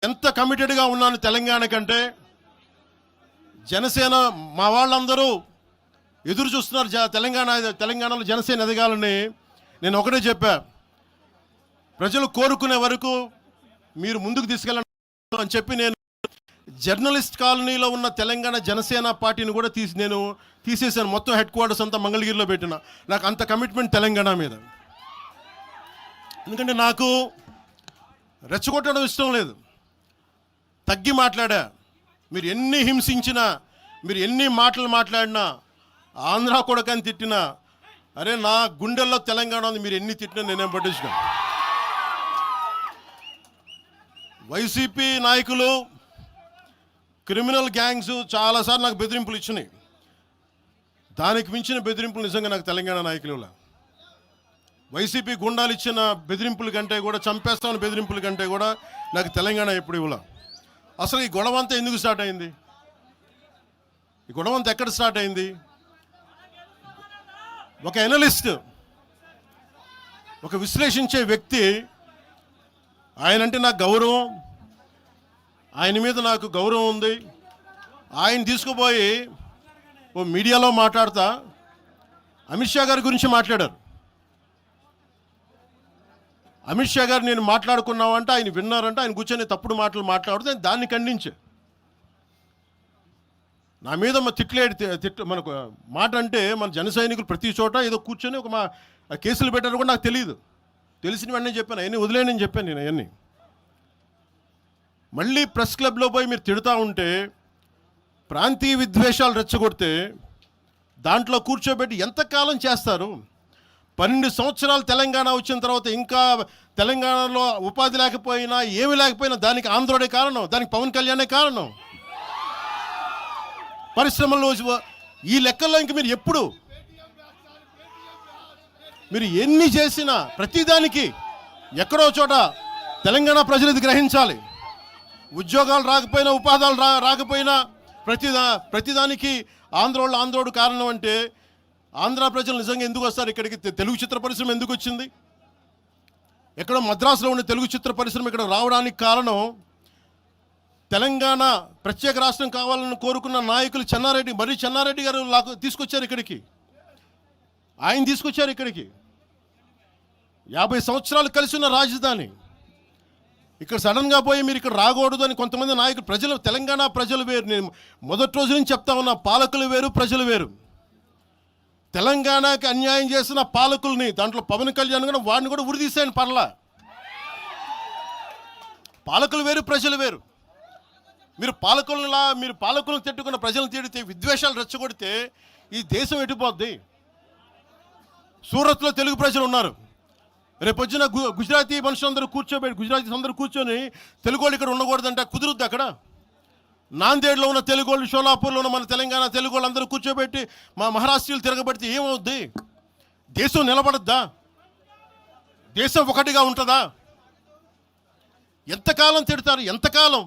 ఎంత కమిటెడ్గా ఉన్నాను తెలంగాణ కంటే. జనసేన మా వాళ్ళందరూ ఎదురు చూస్తున్నారు తెలంగాణలో జనసేన ఎదగాలని. నేను ఒకటే చెప్పా, ప్రజలు కోరుకునే వరకు మీరు ముందుకు తీసుకెళ్ళండి అని చెప్పి నేను జర్నలిస్ట్ కాలనీలో ఉన్న తెలంగాణ జనసేన పార్టీని కూడా తీసేసాను. మొత్తం హెడ్ క్వార్టర్స్ అంతా మంగళగిరిలో పెట్టిన. నాకు అంత కమిట్మెంట్ తెలంగాణ మీద. ఎందుకంటే నాకు రెచ్చగొట్టడం ఇష్టం లేదు. తగ్గి మాట్లాడా. మీరు ఎన్ని హింసించినా, మీరు ఎన్ని మాటలు మాట్లాడినా, ఆంధ్ర కొడకని తిట్టినా, అరే నా గుండెల్లో తెలంగాణ ఉంది, మీరు ఎన్ని తిట్టినా నేనేం పట్టించుకోను. వైసీపీ నాయకులు, క్రిమినల్ గ్యాంగ్స్ చాలాసార్లు నాకు బెదిరింపులు ఇచ్చినాయి. దానికి మించిన బెదిరింపులు నిజంగా నాకు తెలంగాణ నాయకులు. వైసీపీ గుండాలు ఇచ్చిన బెదిరింపుల కంటే కూడా, చంపేస్తామని బెదిరింపుల కంటే కూడా నాకు తెలంగాణ ఎప్పుడు ఇవ్వలే. అసలు ఈ గొడవ అంతా ఎందుకు స్టార్ట్ అయింది? ఈ గొడవ అంతా ఎక్కడ స్టార్ట్ అయింది? ఒక ఎనలిస్ట్, ఒక విశ్లేషించే వ్యక్తి, ఆయనంటే నాకు గౌరవం, ఆయన మీద నాకు గౌరవం ఉంది. ఆయన తీసుకుపోయి ఓ మీడియాలో మాట్లాడతా అమిత్ షా గారి గురించి మాట్లాడారు. అమిత్ షా గారు నేను మాట్లాడుకున్నామంటే ఆయన విన్నారంటే, ఆయన కూర్చొని తప్పుడు మాటలు మాట్లాడితే దాన్ని ఖండించే. నా మీద మనకు మాట అంటే మన జన సైనికులు ప్రతి చోట ఏదో కూర్చొని కేసులు పెట్టారు కూడా నాకు తెలియదు. తెలిసిన వెంటనే చెప్పాను, అవన్నీ వదిలేనని చెప్పాను నేను. అవన్నీ మళ్ళీ ప్రెస్ క్లబ్లో పోయి మీరు తిడుతూ ఉంటే, ప్రాంతీయ విద్వేషాలు రెచ్చగొడితే దాంట్లో కూర్చోబెట్టి ఎంతకాలం చేస్తారు? 12 సంవత్సరాలు తెలంగాణ వచ్చిన తర్వాత ఇంకా తెలంగాణలో ఉపాధి లేకపోయినా, ఏమి లేకపోయినా దానికి ఆంధ్రుడే కారణం, దానికి పవన్ కళ్యాణే కారణం. పరిశ్రమల్లో ఈ లెక్కల్లో ఇంక మీరు ఎప్పుడు మీరు ఎన్ని చేసినా ప్రతిదానికి ఎక్కడో చోట తెలంగాణ ప్రజలు ఇది గ్రహించాలి. ఉద్యోగాలు రాకపోయినా, ఉపాధాలు రాకపోయినా ప్రతిదానికి ఆంధ్రోడు కారణం అంటే, ఆంధ్ర ప్రజలు నిజంగా ఎందుకు వస్తారు ఇక్కడికి? తెలుగు చిత్ర పరిశ్రమ ఎందుకు వచ్చింది? ఎక్కడో మద్రాసులో ఉన్న తెలుగు చిత్ర పరిశ్రమ ఇక్కడ రావడానికి కారణం తెలంగాణ ప్రత్యేక రాష్ట్రం కావాలని కోరుకున్న నాయకులు చెన్నారెడ్డి గారు తీసుకొచ్చారు ఇక్కడికి. ఆయన తీసుకొచ్చారు ఇక్కడికి. 50 సంవత్సరాలు కలిసి ఉన్న రాజధాని ఇక్కడ సడన్గా పోయి మీరు ఇక్కడ రాకూడదు అని కొంతమంది నాయకులు, తెలంగాణ ప్రజలు వేరు. నేను మొదటి రోజు నుంచి చెప్తా ఉన్నా, పాలకులు వేరు, ప్రజలు వేరు. తెలంగాణకి అన్యాయం చేసిన పాలకుల్ని, దాంట్లో పవన్ కళ్యాణ్ కూడా, వాడిని కూడా ఉరిదీసాయని పర్లా. పాలకులు వేరు, ప్రజలు వేరు. మీరు పాలకులను తిట్టుకున్న ప్రజలను తిడితే, విద్వేషాలు రెచ్చగొడితే ఈ దేశం ఎటుపోద్ది? సూరత్లో తెలుగు ప్రజలు ఉన్నారు. రేపొచ్చిన గుజరాతీ మనుషులందరూ గుజరాతీస్ అందరూ కూర్చొని తెలుగు వాళ్ళు ఇక్కడ ఉండకూడదంటే కుదురుద్ది అక్కడ? నాందేడ్లో ఉన్న తెలుగు వాళ్ళు, షోలాపూర్లో ఉన్న మన తెలంగాణ తెలుగు వాళ్ళు అందరూ కూర్చోబెట్టి మా మహారాష్ట్రీయులు తిరగబెడితే ఏమవుద్ది? దేశం నిలబడద్దా? దేశం ఒకటిగా ఉంటుందా? ఎంతకాలం తిడతారు? ఎంతకాలం?